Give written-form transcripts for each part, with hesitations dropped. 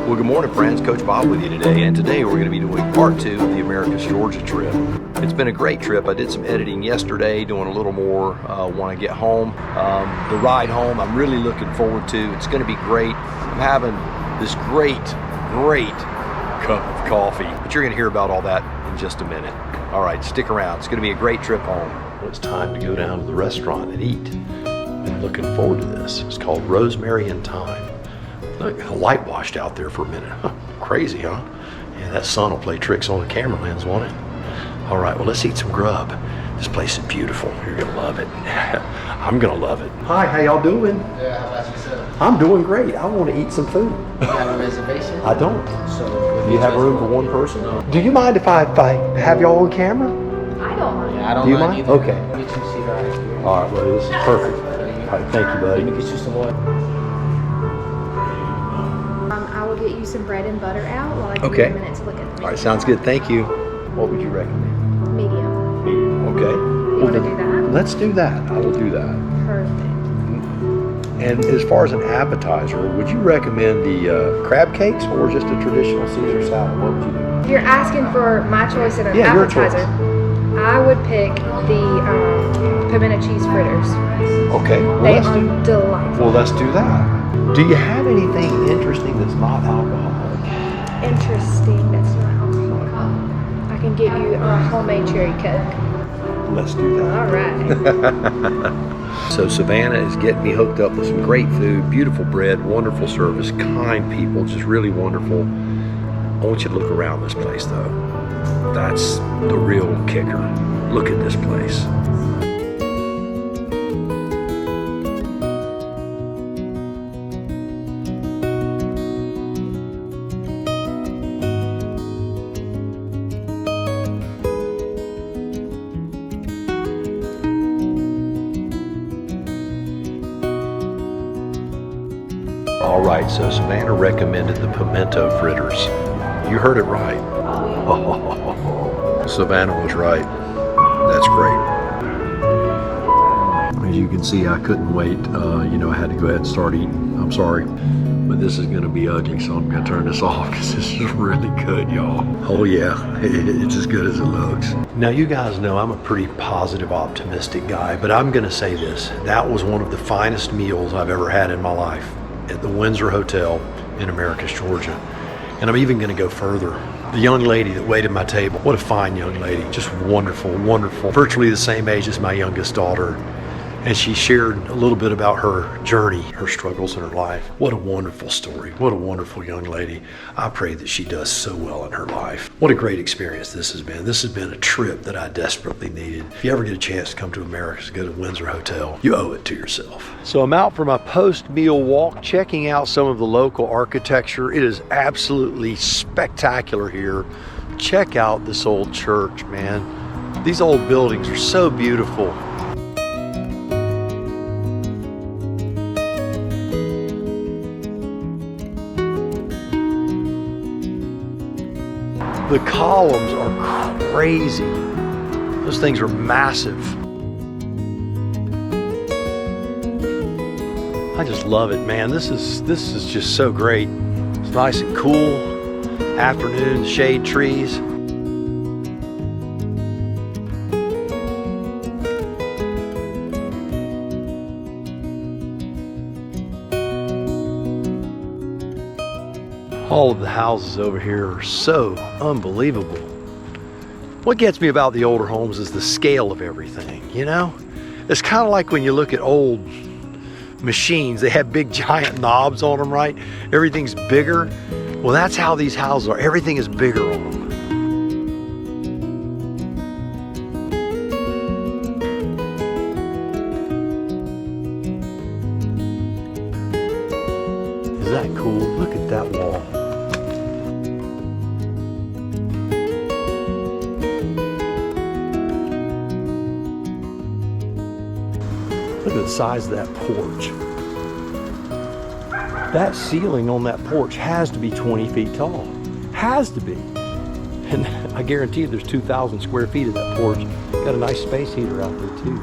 Well, good morning, friends. Coach Bob with you today, and today we're going to be doing part 2 of the Americus, Georgia trip. It's been a great trip. I did some editing yesterday, doing a little more when I get home. The ride home, I'm really looking forward to. It's going to be great. I'm having this great cup of coffee, but you're going to hear about all that in just a minute. All right, stick around. It's going to be a great trip home. Well, it's time to go down to the restaurant and eat. Been looking forward to this. It's called Rosemary and Thyme. Look, light washed out there for a minute. Crazy, huh? Yeah, that sun will play tricks on the camera lens, won't it? All right, well, let's eat some grub. This place is beautiful. You're gonna love it. I'm gonna love it. Hi, how y'all doing? Yeah, how about yourself? I'm doing great. I want to eat some food. You have a reservation? I don't. So, Do you have room for one person? No. Do you mind if I have y'all on camera? I don't mind. Yeah, I don't Do you mind mind? either. Okay. Let me get you a seat right here. All right, buddy, this is perfect. All right, thank you, buddy. Let me get you some water. I will get you some bread and butter out while I give Okay. you a minute to look at the menu. All right, sounds good. Thank you. What would you recommend? Medium. Medium. Okay. You want to do that? Let's do that. I will do that. Perfect. And as far as an appetizer, would you recommend the crab cakes or just a traditional Caesar salad? What would you do? If you're asking for my choice in an Yeah, your appetizer, I would pick the pimento cheese fritters. Okay. Well, They let's are do, delightful. well, let's do that. Do you have anything interesting that's not alcoholic? Interesting. That's not alcohol. I can get you a homemade cherry coke. Let's do that. All right. So Savannah is getting me hooked up with some great food, beautiful bread, wonderful service, kind people, just really wonderful. I want you to look around this place though. That's the real kicker. Look at this place. All right, so Savannah recommended the pimento fritters. You heard it right. Oh, Savannah was right. That's great. As you can see, I couldn't wait. I had to go ahead and start eating. I'm sorry, but this is gonna be ugly, so I'm gonna turn this off because this is really good, y'all. Oh yeah, it's as good as it looks. Now you guys know I'm a pretty positive, optimistic guy, but I'm gonna say this. That was one of the finest meals I've ever had in my life at the WINDSOR Hotel in Americus, Georgia. And I'm even gonna go further. The young lady that waited my table, what a fine young lady, just wonderful, wonderful. Virtually the same age as my youngest daughter. And she shared a little bit about her journey, her struggles in her life. What a wonderful story. What a wonderful young lady. I pray that she does so well in her life. What a great experience this has been. This has been a trip that I desperately needed. If you ever get a chance to come to Americus, go to WINDSOR Hotel. You owe it to yourself. So I'm out for my post-meal walk, checking out some of the local architecture. It is absolutely spectacular here. Check out this old church, man. These old buildings are so beautiful. The columns are crazy. Those things are massive. I just love it, man. This is just so great. It's nice and cool. Afternoon, shade trees. All of the houses over here are so unbelievable. What gets me about the older homes is the scale of everything, you know? It's kind of like when you look at old machines, they have big giant knobs on them, right? Everything's bigger. Well, that's how these houses are. Everything is bigger on them. Is that cool? Look at that wall. Look at the size of that porch. That ceiling on that porch has to be 20 feet tall. Has to be. And I guarantee you there's 2,000 square feet of that porch. Got a nice space heater out there too.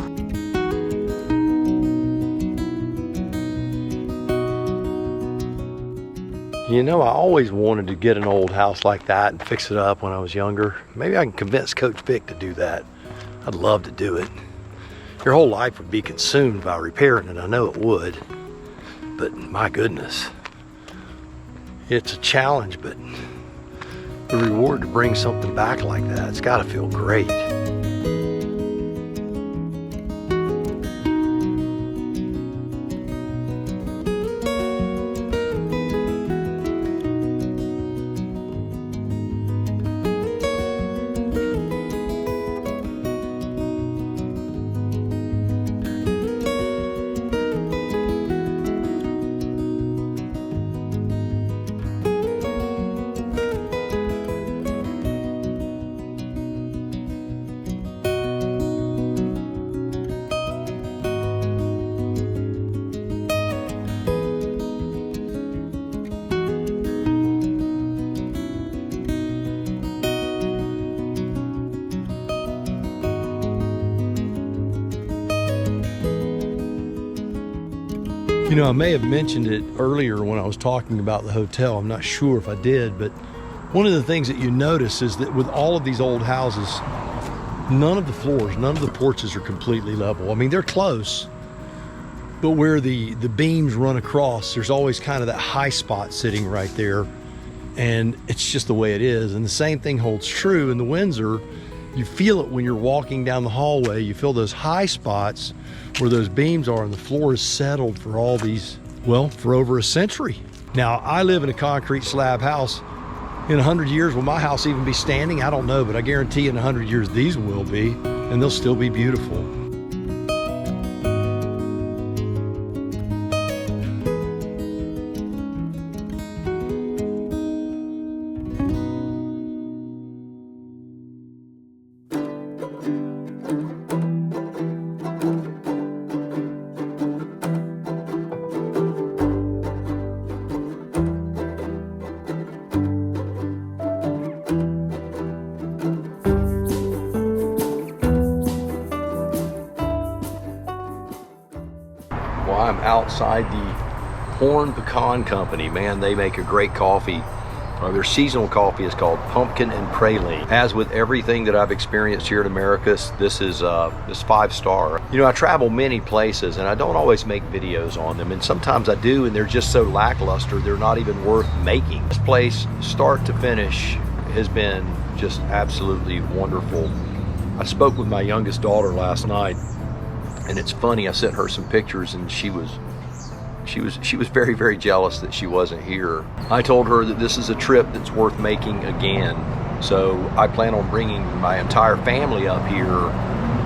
You know, I always wanted to get an old house like that and fix it up when I was younger. Maybe I can convince Coach Vic to do that. I'd love to do it. Your whole life would be consumed by repairing it, I know it would. But my goodness, it's a challenge, but the reward to bring something back like that, it's gotta feel great. You know, I may have mentioned it earlier when I was talking about the hotel. I'm not sure if I did, but one of the things that you notice is that with all of these old houses, none of the floors, none of the porches are completely level. I mean, they're close, but where the beams run across, there's always kind of that high spot sitting right there, and it's just the way it is. And the same thing holds true in the Windsor. You feel it when you're walking down the hallway. You feel those high spots where those beams are, and the floor is settled for all these, well, for over a century. Now, I live in a concrete slab house. In 100 years, will my house even be standing? I don't know, but I guarantee in 100 years these will be, and they'll still be beautiful. Well, I'm outside the HORNE Pecan Company. Man, they make a great coffee. Their seasonal coffee is called Pumpkin and Praline. As with everything that I've experienced here at Americus, this is 5-star. You know, I travel many places and I don't always make videos on them, and sometimes I do and they're just so lackluster they're not even worth making. This place, start to finish, has been just absolutely wonderful. I spoke with my youngest daughter last night, and it's funny, I sent her some pictures and she was very, very jealous that she wasn't here. I told her that this is a trip that's worth making again. So I plan on bringing my entire family up here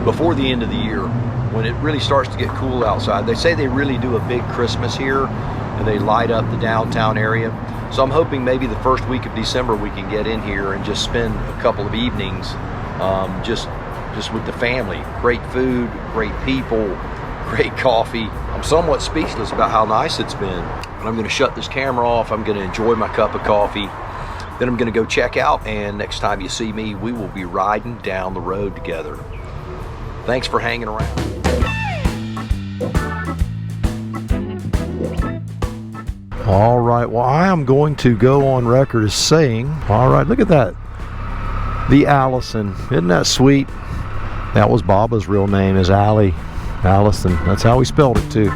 before the end of the year, when it really starts to get cool outside. They say they really do a big Christmas here and they light up the downtown area. So I'm hoping maybe the first week of December we can get in here and just spend a couple of evenings just with the family. Great food, great people, great coffee. I'm somewhat speechless about how nice it's been. But I'm gonna shut this camera off. I'm gonna enjoy my cup of coffee. Then I'm gonna go check out, and next time you see me, we will be riding down the road together. Thanks for hanging around. All right, well, I am going to go on record as saying, all right, look at that. The Allison, isn't that sweet? That was Baba's real name, is Allie. Allison, that's how we spelled it too.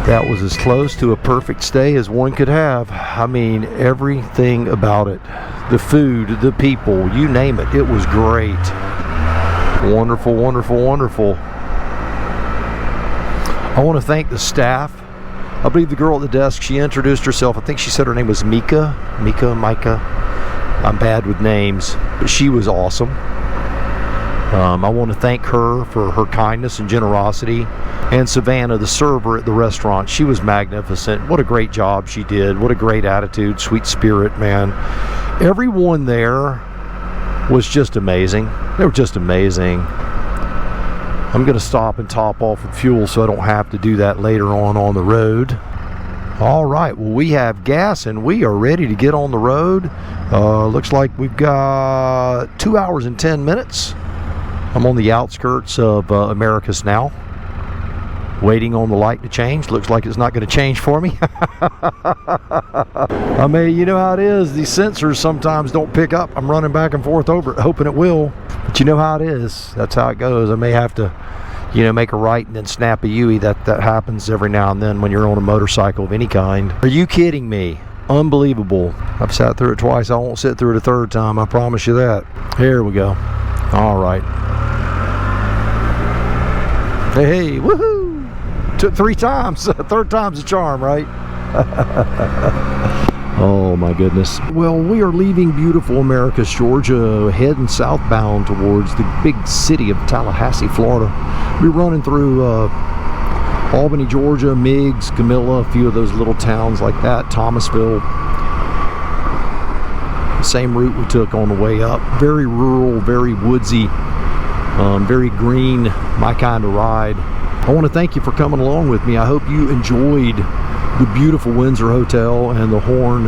That was as close to a perfect stay as one could have. I mean, everything about it. The food, the people, you name it, it was great. Wonderful, wonderful, wonderful. I want to thank the staff. I believe the girl at the desk, she introduced herself. I think she said her name was Micah. I'm bad with names, but she was awesome. I want to thank her for her kindness and generosity. And Savannah, the server at the restaurant, she was magnificent. What a great job she did. What a great attitude, sweet spirit, man. Everyone there was just amazing. They were just amazing. I'm going to stop and top off with fuel so I don't have to do that later on the road. All right, well, we have gas and we are ready to get on the road. Looks like we've got 2 hours and 10 minutes. I'm on the outskirts of Americus now. Waiting on the light to change. Looks like it's not going to change for me. I mean, you know how it is. These sensors sometimes don't pick up. I'm running back and forth over it, hoping it will. But you know how it is. That's how it goes. I may have to, you know, make a right and then snap a U-ey. That happens every now and then when you're on a motorcycle of any kind. Are you kidding me? Unbelievable. I've sat through it twice. I won't sit through it a third time. I promise you that. Here we go. All right. Hey, woohoo! Took 3 times. Third time's a charm, right? Oh my goodness. Well, we are leaving beautiful Americus, Georgia, heading southbound towards the big city of Tallahassee, Florida. We're running through Albany, Georgia, Meigs, Camilla, a few of those little towns like that, Thomasville. Same route we took on the way up. Very rural, very woodsy, very green, my kind of ride. I want to thank you for coming along with me. I hope you enjoyed the beautiful Windsor Hotel and the HORNE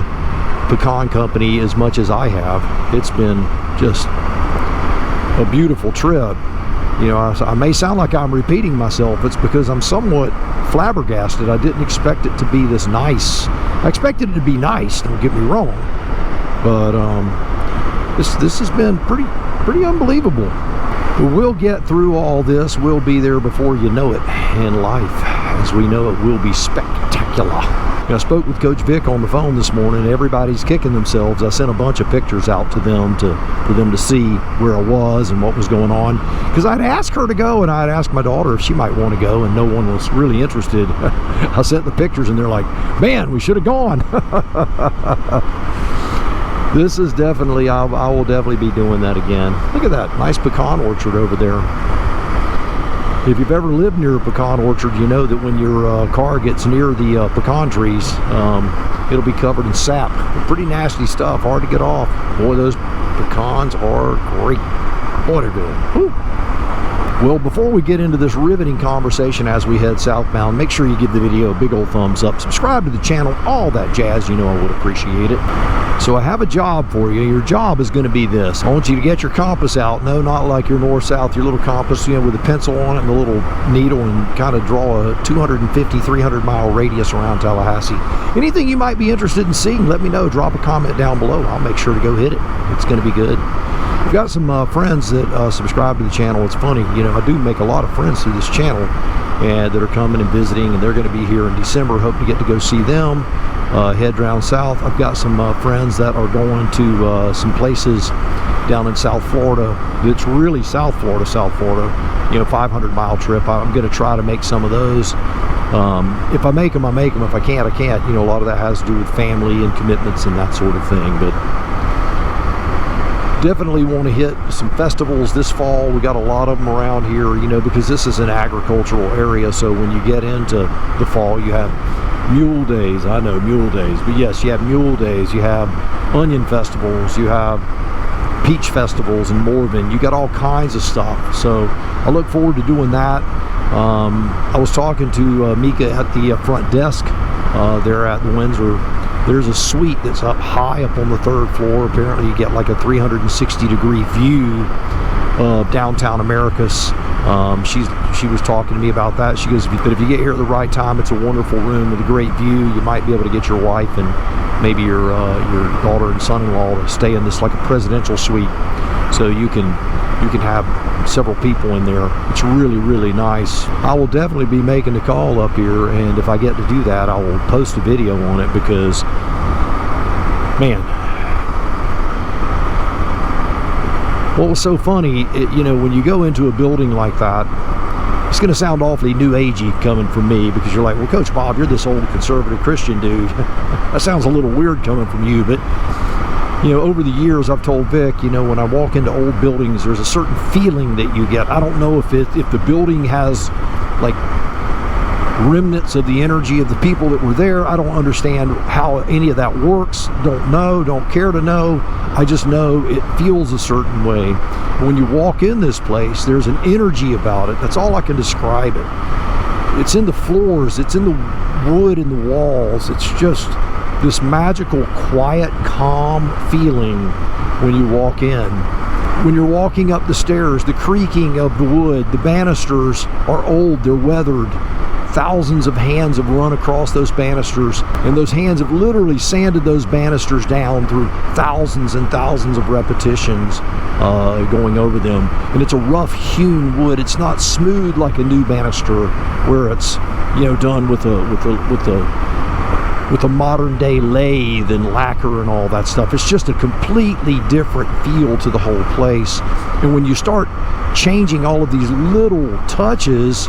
Pecan Company as much as I have. It's been just a beautiful trip. You know, I may sound like I'm repeating myself. It's because I'm somewhat flabbergasted. I didn't expect it to be this nice. I expected it to be nice, don't get me wrong. But this has been pretty unbelievable. We'll get through all this. We'll be there before you know it in life. As we know, it will be spectacular. I spoke with Coach Vic on the phone this morning. Everybody's kicking themselves. I sent a bunch of pictures out to them for them to see where I was and what was going on. Because I'd asked her to go, and I'd asked my daughter if she might want to go, and no one was really interested. I sent the pictures, and they're like, man, we should have gone. This is definitely, I will definitely be doing that again. Look at that nice pecan orchard over there. If you've ever lived near a pecan orchard, you know that when your car gets near the pecan trees, it'll be covered in sap. Pretty nasty stuff, hard to get off. Boy, those pecans are great. Boy, they're good. Whew. Well, before we get into this riveting conversation as we head southbound, make sure you give the video a big old thumbs up, subscribe to the channel, all that jazz. You know I would appreciate it. So I have a job for you. Your job is going to be this. I want you to get your compass out. No, not like your north-south, your little compass, you know, with a pencil on it and a little needle, and kind of draw a 250, 300-mile radius around Tallahassee. Anything you might be interested in seeing, let me know. Drop a comment down below. I'll make sure to go hit it. It's going to be good. We've got some friends that subscribe to the channel. It's funny, you know, I do make a lot of friends through this channel and that are coming and visiting, and they're going to be here in December. Hope to get to go see them. Head down south. I've got some friends that are going to some places down in South Florida. It's really South Florida, you know, 500-mile trip. I'm going to try to make some of those. If I make them, I make them. If I can't, I can't. You know, a lot of that has to do with family and commitments and that sort of thing. But definitely want to hit some festivals this fall. We got a lot of them around here, you know, because this is an agricultural area. So when you get into the fall, you have mule days. I know, mule days. But yes, you have mule days. You have onion festivals. You have peach festivals in Morven. You got all kinds of stuff. So I look forward to doing that. I was talking to Mika at the front desk there at the Windsor. There's a suite that's up high up on the 3rd floor. Apparently you get like a 360-degree view of downtown Americus. She was talking to me about that. She goes, but if you get here at the right time, it's a wonderful room with a great view. You might be able to get your wife and maybe your daughter and son-in-law to stay in this like a presidential suite, so you can have several people in there. It's really, really nice. I will definitely be making the call up here, and if I get to do that, I will post a video on it, because man, what was so funny, you know, when you go into a building like that, it's going to sound awfully new agey coming from me, because you're like, well, Coach Bob, you're this old conservative Christian dude. That sounds a little weird coming from you, but you know, over the years, I've told Vic, you know, when I walk into old buildings, there's a certain feeling that you get. I don't know if the building has like remnants of the energy of the people that were there. I don't understand how any of that works. Don't know, don't care to know. I just know it feels a certain way. When you walk in this place, there's an energy about it. That's all I can describe it. It's in the floors, it's in the wood in the walls. It's just this magical, quiet, calm feeling when you walk in. When you're walking up the stairs, the creaking of the wood, the banisters are old, they're weathered, thousands of hands have run across those banisters, and those hands have literally sanded those banisters down through thousands and thousands of repetitions going over them. And it's a rough hewn wood. It's not smooth like a new banister where it's, you know, done with a modern day lathe and lacquer and all that stuff. It's just a completely different feel to the whole place. And when you start changing all of these little touches,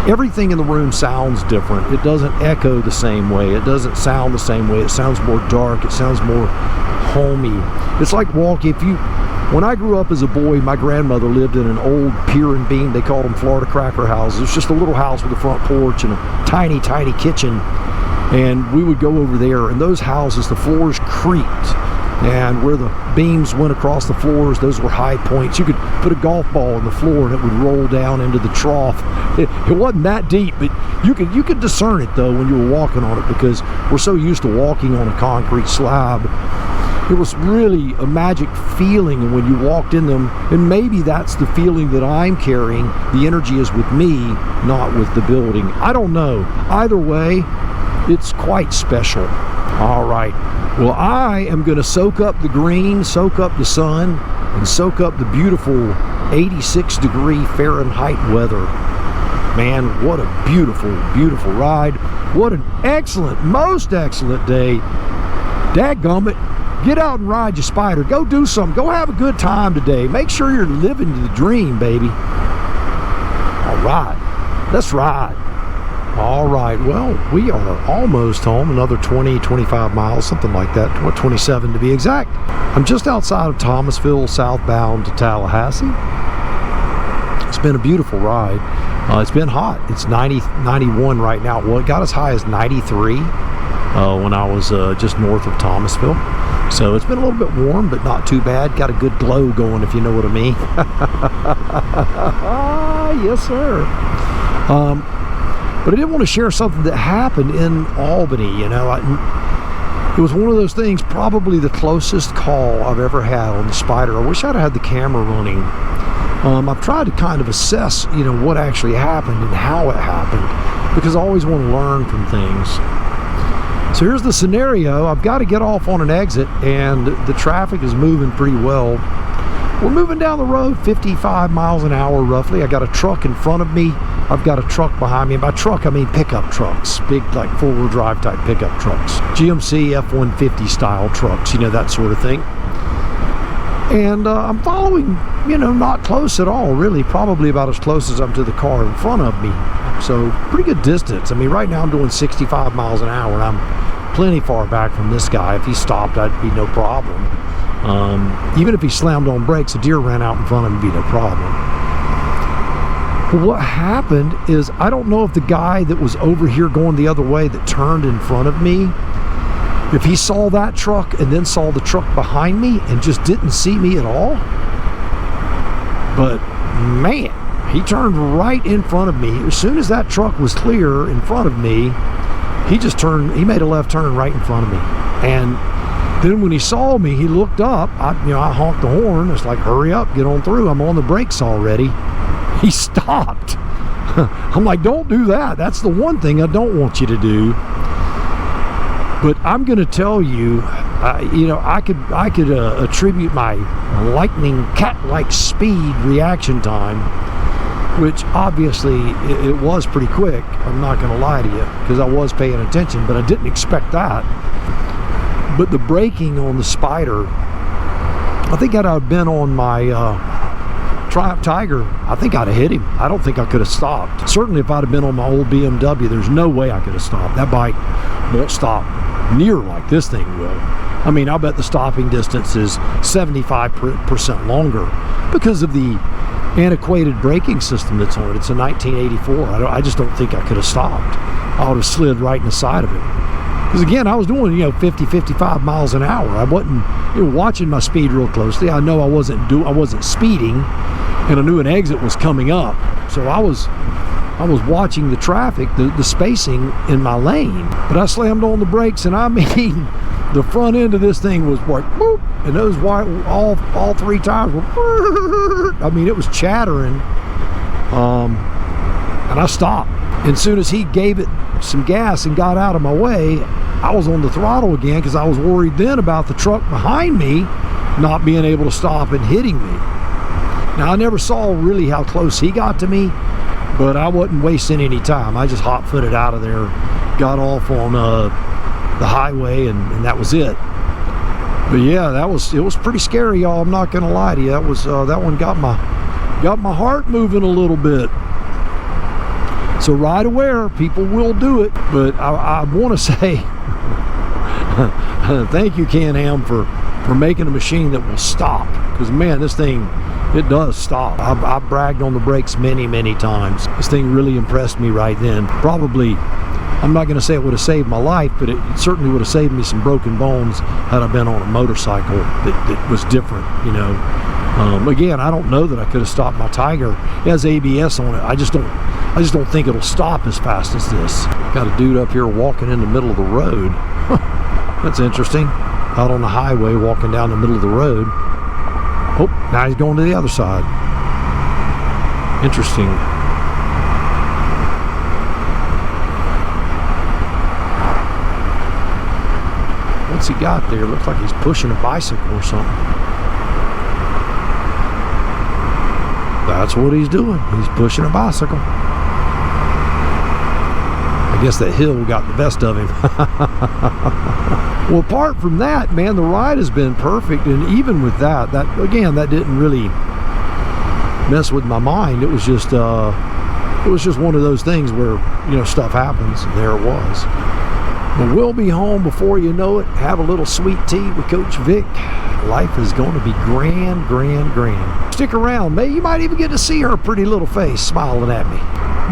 everything in the room sounds different. It doesn't echo the same way. It doesn't sound the same way. It sounds more dark. It sounds more homey. It's like walking. When I grew up as a boy, my grandmother lived in an old pier and beam. They called them Florida cracker houses. It's just a little house with a front porch and a tiny, tiny kitchen. And we would go over there, and those houses, the floors creaked. And where the beams went across the floors, those were high points. You could put a golf ball on the floor and it would roll down into the trough. It wasn't that deep, but you could discern it though when you were walking on it, because we're so used to walking on a concrete slab. It was really a magic feeling when you walked in them, and maybe that's the feeling that I'm carrying. The energy is with me, not with the building. I don't know. Either way, it's quite special. All right. Well, I am going to soak up the green, soak up the sun, and soak up the beautiful 86-degree Fahrenheit weather. Man, what a beautiful, beautiful ride. What an excellent, most excellent day. Dadgummit, get out and ride your Spyder. Go do something. Go have a good time today. Make sure you're living the dream, baby. All right, let's ride. All right, well, we are almost home. Another 20, 25 miles, something like that. 27 to be exact. I'm just outside of Thomasville, southbound to Tallahassee. It's been a beautiful ride. It's been hot. It's 91 right now. Well, it got as high as 93 when I was just north of Thomasville. So it's been a little bit warm, but not too bad. Got a good glow going, if you know what I mean. Yes, sir. But I did want to share something that happened in Albany. You know, it was one of those things, probably the closest call I've ever had on the Spyder. I wish I'd had the camera running. I've tried to kind of assess, you know, what actually happened and how it happened, because I always want to learn from things. So here's the scenario. I've got to get off on an exit, and the traffic is moving pretty well. We're moving down the road 55 miles an hour roughly. I got a truck in front of me. I've got a truck behind me. And by truck, I mean pickup trucks. Big, like, four-wheel drive type pickup trucks. GMC F-150 style trucks, you know, that sort of thing. And I'm following, you know, not close at all, really. Probably about as close as I'm to the car in front of me. So, pretty good distance. I mean, right now I'm doing 65 miles an hour, and I'm plenty far back from this guy. If he stopped, I'd be no problem. Even if he slammed on brakes, a deer ran out in front of him, it'd be no problem. But what happened is, I don't know if the guy that was over here going the other way that turned in front of me, if he saw that truck and then saw the truck behind me and just didn't see me at all. But man, he turned right in front of me. As soon as that truck was clear in front of me, he just turned, he made a left turn right in front of me. And then when he saw me, he looked up. I honked the horn. It's like, hurry up, get on through. I'm on the brakes already. He stopped. I'm like, don't do that. That's the one thing I don't want you to do. But I'm going to tell you, you know, I could attribute my lightning cat-like speed reaction time, which obviously it was pretty quick. I'm not going to lie to you, because I was paying attention, but I didn't expect that. But the braking on the Spyder, I think I'd have been on my Triumph Tiger, I think I'd have hit him. I don't think I could have stopped. Certainly if I'd have been on my old BMW, there's no way I could have stopped. That bike won't stop near like this thing will. I mean, I bet the stopping distance is 75% longer because of the antiquated braking system that's on it. It's a 1984. I just don't think I could have stopped. I would have slid right in the side of it. Because again, I was doing, you know, 50, 55 miles an hour. I wasn't, you know, watching my speed real closely. I know I wasn't speeding, and I knew an exit was coming up. So I was watching the traffic, the spacing in my lane. But I slammed on the brakes, and I mean, the front end of this thing was like, whoop, and those all three tires were, I mean, it was chattering. and I stopped. And as soon as he gave it some gas and got out of my way, I was on the throttle again because I was worried then about the truck behind me not being able to stop and hitting me. Now, I never saw really how close he got to me, but I wasn't wasting any time. I just hot-footed out of there, got off on the highway, and that was it. But yeah, it was pretty scary, y'all. I'm not gonna lie to you. That one got my heart moving a little bit. So ride aware, people will do it. But I want to say thank you, Can-Am, for making a machine that will stop. Because man, this thing, it does stop. I've bragged on the brakes many times. This thing really impressed me right then. Probably, I'm not going to say it would have saved my life, but it certainly would have saved me some broken bones had I been on a motorcycle that was different, you know. Again, I don't know that I could have stopped my Tiger. It has ABS on it. I just don't think it'll stop as fast as this. Got a dude up here walking in the middle of the road. That's interesting. Out on the highway, walking down the middle of the road. Oh, now he's going to the other side. Interesting. What's he got there? Looks like he's pushing a bicycle or something. That's what he's doing. He's pushing a bicycle. I guess that hill got the best of him. Well, apart from that, man, the ride has been perfect. And even with that again, that didn't really mess with my mind. It was just one of those things where, you know, stuff happens, and there it was. But we'll be home before you know it. Have a little sweet tea with Coach Vic. Life is going to be grand. Stick around. You might even get to see her pretty little face smiling at me.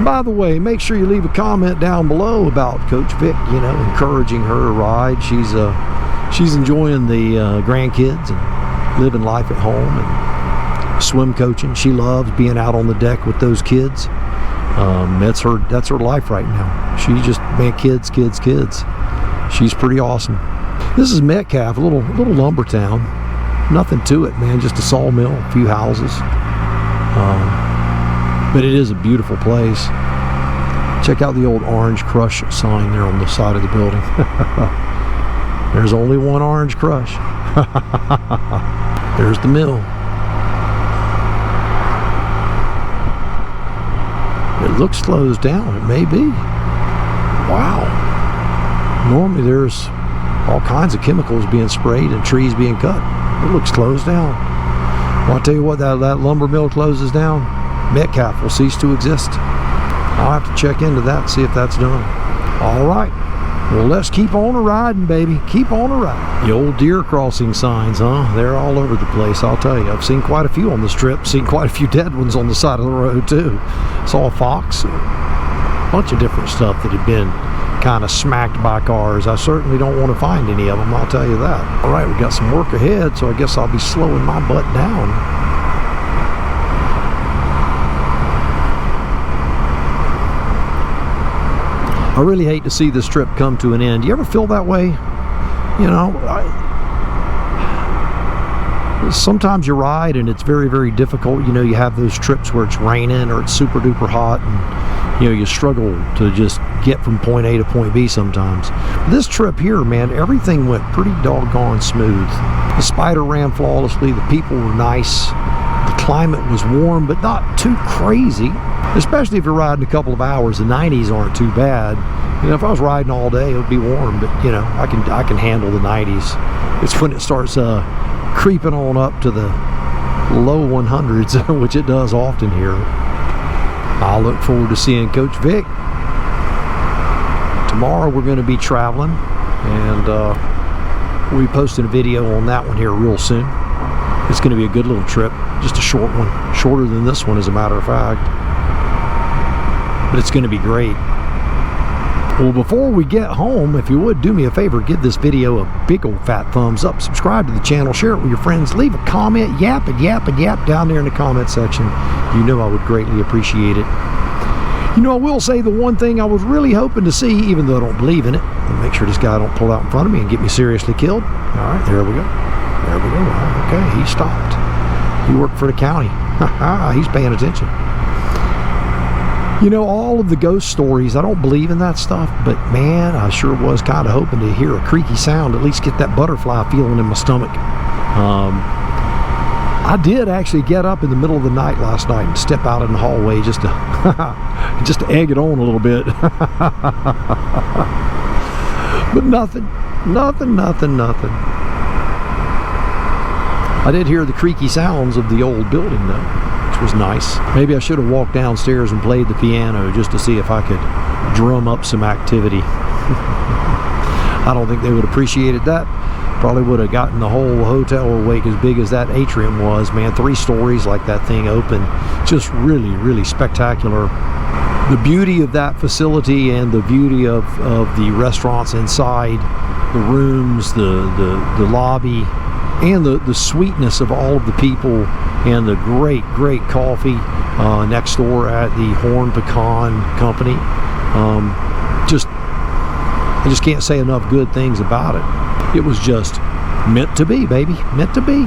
By the way, make sure you leave a comment down below about Coach Vic, you know, encouraging her to ride. She's enjoying the grandkids and living life at home and swim coaching. She loves being out on the deck with those kids. That's her life right now. She just, man, kids. She's pretty awesome. This is Metcalf, a little lumber town. Nothing to it, man. Just a sawmill, a few houses. But it is a beautiful place. Check out the old Orange Crush sign there on the side of the building. There's only one Orange Crush. There's the mill. It looks closed down. It may be. Wow. Normally there's all kinds of chemicals being sprayed and trees being cut. It looks closed down. Well, I'll tell you what, that lumber mill closes down, Metcalf will cease to exist. I'll have to check into that and see if that's done. All right. Well, let's keep on a-riding, baby. Keep on a-riding. The old deer crossing signs, huh? They're all over the place, I'll tell you. I've seen quite a few on this trip. Seen quite a few dead ones on the side of the road, too. Saw a fox. A bunch of different stuff that had been kind of smacked by cars. I certainly don't want to find any of them, I'll tell you that. All right, we got some work ahead, so I guess I'll be slowing my butt down. I really hate to see this trip come to an end. Do you ever feel that way? You know, sometimes you ride and it's very difficult. You know, you have those trips where it's raining or it's super duper hot, and you know, you struggle to just get from point A to point B sometimes. This trip here, man, everything went pretty doggone smooth. The Spyder ran flawlessly. The people were nice. The climate was warm, but not too crazy. Especially if you're riding a couple of hours, the 90s aren't too bad. You know, if I was riding all day, it would be warm, but you know, I can handle the 90s. It's when it starts creeping on up to the low 100s, which it does often here. I look forward to seeing Coach Vic. Tomorrow we're going to be traveling, and we'll be posting a video on that one here real soon. It's going to be a good little trip, just a short one, shorter than this one as a matter of fact. But it's going to be great. Well, before we get home, if you would do me a favor, give this video a big old fat thumbs up, subscribe to the channel, share it with your friends, leave a comment, yap down there in the comment section. You know I would greatly appreciate it. You know, I will say the one thing I was really hoping to see, even though I don't believe in it, and make sure this guy don't pull out in front of me and get me seriously killed. All right, there we go. There we go. Okay, he stopped. He worked for the county. He's paying attention. You know, all of the ghost stories, I don't believe in that stuff, but man, I sure was kind of hoping to hear a creaky sound, at least get that butterfly feeling in my stomach. I did actually get up in the middle of the night last night and step out in the hallway just to just to egg it on a little bit. But nothing. I did hear the creaky sounds of the old building though, which was nice. Maybe I should have walked downstairs and played the piano just to see if I could drum up some activity. I don't think they would have appreciated that. Probably would have gotten the whole hotel awake as big as that atrium was, man. 3 stories like that thing open. Just really, really spectacular. The beauty of that facility and the beauty of the restaurants inside, the rooms, the lobby, and the sweetness of all of the people, and the great coffee next door at the HORNE Pecan Company. I just can't say enough good things about it. It was just meant to be, baby. Meant to be.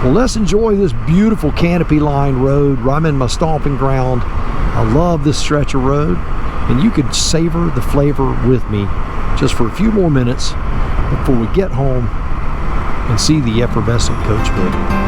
Well, let's enjoy this beautiful canopy-lined road. I'm in my stomping ground. I love this stretch of road. And you could savor the flavor with me just for a few more minutes before we get home and see the effervescent coach building.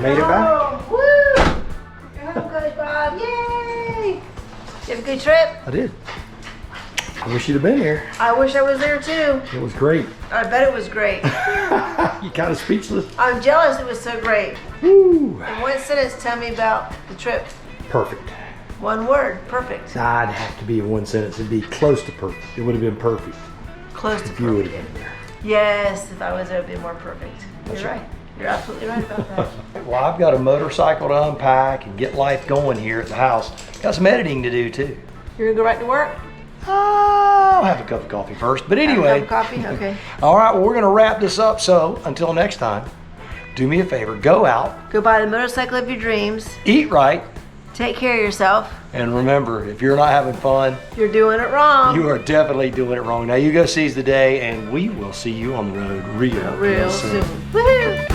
Made it back. Oh, woo! You're home good, Bob. Yay! You have a good trip? I did. I wish you'd have been here. I wish I was there too. It was great. I bet it was great. You kind of speechless. I'm jealous it was so great. Woo. In one sentence, tell me about the trip. Perfect. One word, perfect. Nah, it'd have to be in one sentence. It'd be close to perfect. It would have been perfect Close to if you would have perfect. been there. Yes, if I was there, it would be more perfect. That's You're right. You're absolutely right about that. Well, I've got a motorcycle to unpack and get life going here at the house. Got some editing to do too. You're gonna go right to work? I'll have a cup of coffee first. But anyway. Have a cup of coffee? Okay. All right, well, we're going to wrap this up. So until next time, do me a favor. Go out. Go buy the motorcycle of your dreams. Eat right. Take care of yourself. And remember, if you're not having fun, You're doing it wrong. you are definitely doing it wrong. Now you go seize the day, and we will see you on the road real Real soon. Woohoo!